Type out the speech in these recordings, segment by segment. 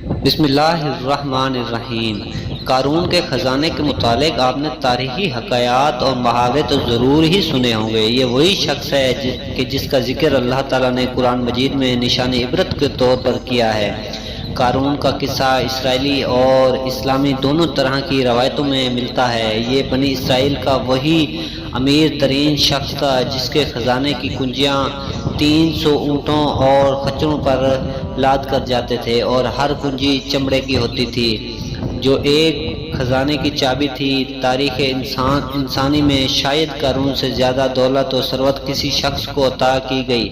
بسم اللہ الرحمن الرحیم۔ قارون کے خزانے کے متعلق آپ نے تاریخی حکایات اور محاورے تو ضرور ہی سنے ہوں گے۔ یہ وہی شخص ہے جس کا ذکر اللہ تعالیٰ نے قرآن مجید میں نشان عبرت کے طور پر کیا ہے۔ قارون کا قصہ اسرائیلی اور اسلامی دونوں طرح کی روایتوں میں ملتا ہے۔ یہ بنی اسرائیل کا وہی امیر ترین شخص تھا جس کے خزانے کی کنجیاں 300 اونٹوں اور خچروں پر لاد کر جاتے تھے، اور ہر کنجی چمڑے کی ہوتی تھی، جو ایک خزانے کی چابی تھی۔ تاریخ انسانی میں شاید قارون سے زیادہ دولت و ثروت کسی شخص کو عطا کی گئی۔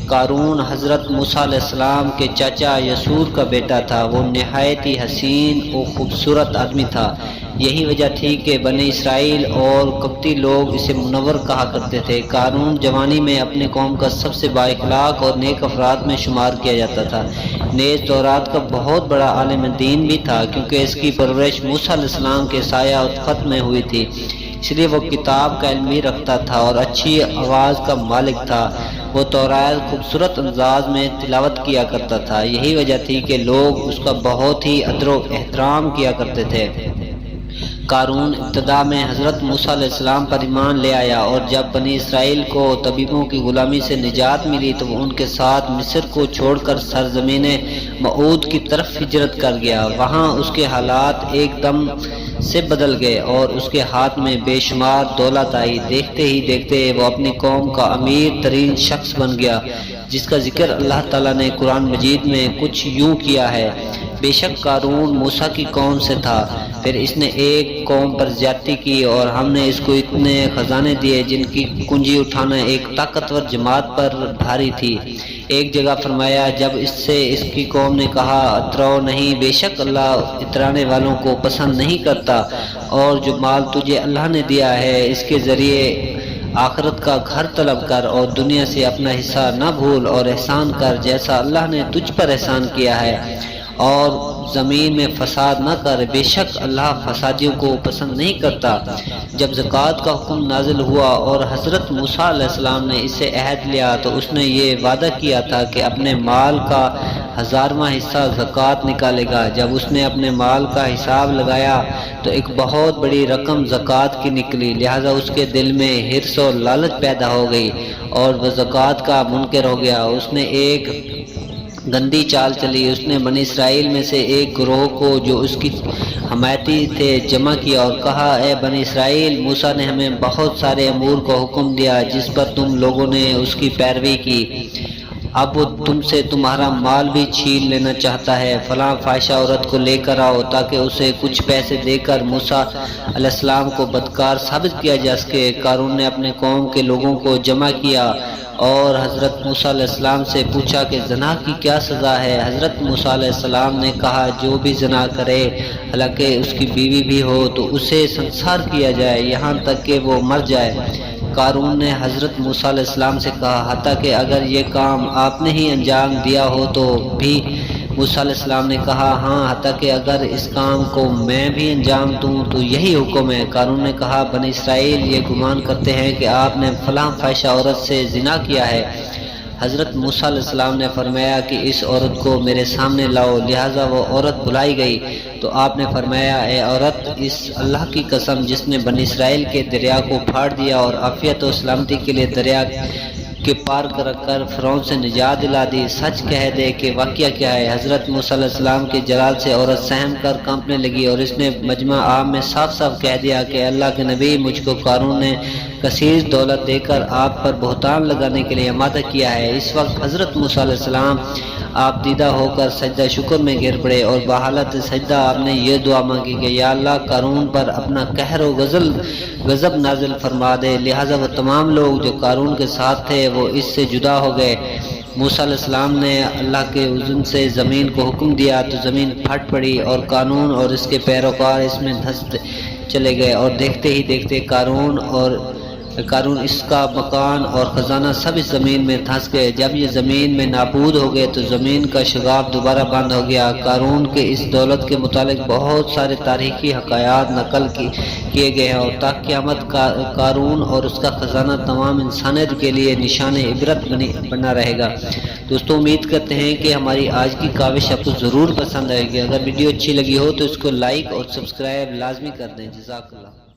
قارون حضرت موسیٰ علیہ السلام کے چاچا یسور کا بیٹا تھا۔ وہ نہایت ہی حسین و خوبصورت آدمی تھا۔ یہی وجہ تھی کہ بنی اسرائیل اور قبطی لوگ اسے منور کہا کرتے تھے۔ قارون جوانی میں اپنی قوم کا سب سے با اخلاق اور نیک افراد میں شمار کیا جاتا تھا۔ نیز تورات کا بہت بڑا عالم دین بھی تھا، کیونکہ اس کی پرورش موسیٰ علیہ السلام کے سایہ اطفت میں ہوئی تھی، اس لیے وہ کتاب کا علم بھی رکھتا تھا اور اچھی آواز کا مالک تھا۔ وہ تورات خوبصورت انداز میں تلاوت کیا کرتا تھا۔ یہی وجہ تھی کہ لوگ اس کا بہت ہی ادب و احترام کیا کرتے تھے۔ قارون ابتدا میں حضرت موسیٰ علیہ السلام پر ایمان لے آیا، اور جب بنی اسرائیل کو طبیبوں کی غلامی سے نجات ملی تو وہ ان کے ساتھ مصر کو چھوڑ کر سرزمین موعود کی طرف ہجرت کر گیا۔ وہاں اس کے حالات ایک دم سے بدل گئے اور اس کے ہاتھ میں بے شمار دولت آئی۔ دیکھتے ہی دیکھتے وہ اپنی قوم کا امیر ترین شخص بن گیا، جس کا ذکر اللہ تعالیٰ نے قرآن مجید میں کچھ یوں کیا ہے: بے شک قارون موسیٰ کی قوم سے تھا، پھر اس نے ایک قوم پر زیادتی کی، اور ہم نے اس کو اتنے خزانے دیے جن کی کنجی اٹھانا ایک طاقتور جماعت پر بھاری تھی۔ ایک جگہ فرمایا، جب اس سے اس کی قوم نے کہا اتراؤ نہیں، بے شک اللہ اترانے والوں کو پسند نہیں کرتا، اور جو مال تجھے اللہ نے دیا ہے اس کے ذریعے آخرت کا گھر طلب کر، اور دنیا سے اپنا حصہ نہ بھول، اور احسان کر جیسا اللہ نے تجھ پر احسان کیا ہے، اور زمین میں فساد نہ کر، بے شک اللہ فسادیوں کو پسند نہیں کرتا۔ جب زکوٰۃ کا حکم نازل ہوا اور حضرت موسیٰ علیہ السلام نے اس سے عہد لیا تو اس نے یہ وعدہ کیا تھا کہ اپنے مال کا 1000واں حصہ زکوٰۃ نکالے گا۔ جب اس نے اپنے مال کا حساب لگایا تو ایک بہت بڑی رقم زکوٰۃ کی نکلی، لہذا اس کے دل میں حرص و لالچ پیدا ہو گئی اور وہ زکوٰۃ کا منکر ہو گیا۔ اس نے ایک گندی چال چلی۔ اس نے بنی اسرائیل میں سے ایک گروہ کو جو اس کی حمایتی تھے جمع کیا اور کہا، اے بنی اسرائیل، موسیٰ نے ہمیں بہت سارے امور کو حکم دیا جس پر تم لوگوں نے اس کی پیروی کی، اب وہ تم سے تمہارا مال بھی چھین لینا چاہتا ہے۔ فلاں فاحشہ عورت کو لے کر آؤ تاکہ اسے کچھ پیسے دے کر موسیٰ علیہ السلام کو بدکار ثابت کیا جا سکے۔ قارون نے اپنے قوم کے لوگوں کو جمع کیا اور حضرت موسیٰ علیہ السلام سے پوچھا کہ زنا کی کیا سزا ہے۔ حضرت موسیٰ علیہ السلام نے کہا، جو بھی زنا کرے حالانکہ اس کی بیوی بھی ہو تو اسے سنسار کیا جائے یہاں تک کہ وہ مر جائے۔ قارون نے حضرت موسیٰ علیہ السلام سے کہا، حتیٰ کہ اگر یہ کام آپ نے ہی انجام دیا ہو تو بھی؟ موسیٰ علیہ السلام نے کہا، ہاں، حتیٰ کہ اگر اس کام کو میں بھی انجام دوں تو یہی حکم ہے۔ قارون نے کہا، بنی اسرائیل یہ گمان کرتے ہیں کہ آپ نے فلاں فاحشہ عورت سے زنا کیا ہے۔ حضرت موسیٰ علیہ السلام نے فرمایا کہ اس عورت کو میرے سامنے لاؤ، لہٰذا وہ عورت بلائی گئی تو آپ نے فرمایا، اے عورت، اس اللہ کی قسم جس نے بنی اسرائیل کے دریا کو پھاڑ دیا اور عافیت و سلامتی کے لیے دریا کے پار کر فرعون سے نجات دلا دی، سچ کہہ دے کہ واقعہ کیا ہے۔ حضرت موسیٰ علیہ السلام کے جلال سے عورت سہم کر کانپنے لگی اور اس نے مجمع عام میں صاف صاف کہہ دیا کہ اللہ کے نبی، مجھ کو قارون نے کثیر دولت دے کر آپ پر بہتان لگانے کے لیے آمادہ کیا ہے۔ اس وقت حضرت موسیٰ علیہ السلام آپ دیدہ ہو کر سجدہ شکر میں گر پڑے اور بحالت سجدہ آپ نے یہ دعا مانگی کہ یا اللہ، قارون پر اپنا قہر و غضب نازل فرما دے۔ لہٰذا وہ تمام لوگ جو قارون کے ساتھ تھے وہ اس سے جدا ہو گئے۔ موسیٰ علیہ السلام نے اللہ کے اذن سے زمین کو حکم دیا تو زمین پھٹ پڑی اور قارون اور اس کے پیروکار اس میں دھس چلے گئے، اور دیکھتے ہی دیکھتے قارون اور قارون اس کا مکان اور خزانہ سب اس زمین میں دھنس گئے۔ جب یہ زمین میں نابود ہو گئے تو زمین کا شگاف دوبارہ بند ہو گیا۔ قارون کے اس دولت کے متعلق بہت سارے تاریخی حکایات نقل کیے گئے ہیں، اور تا قیامت قارون اور اس کا خزانہ تمام انسانیت کے لیے نشان عبرت بنا رہے گا۔ دوستو امید کرتے ہیں کہ ہماری آج کی کاوش آپ کو ضرور پسند آئے گی۔ اگر ویڈیو اچھی لگی ہو تو اس کو لائک اور سبسکرائب لازمی کر دیں۔ جزاک اللہ۔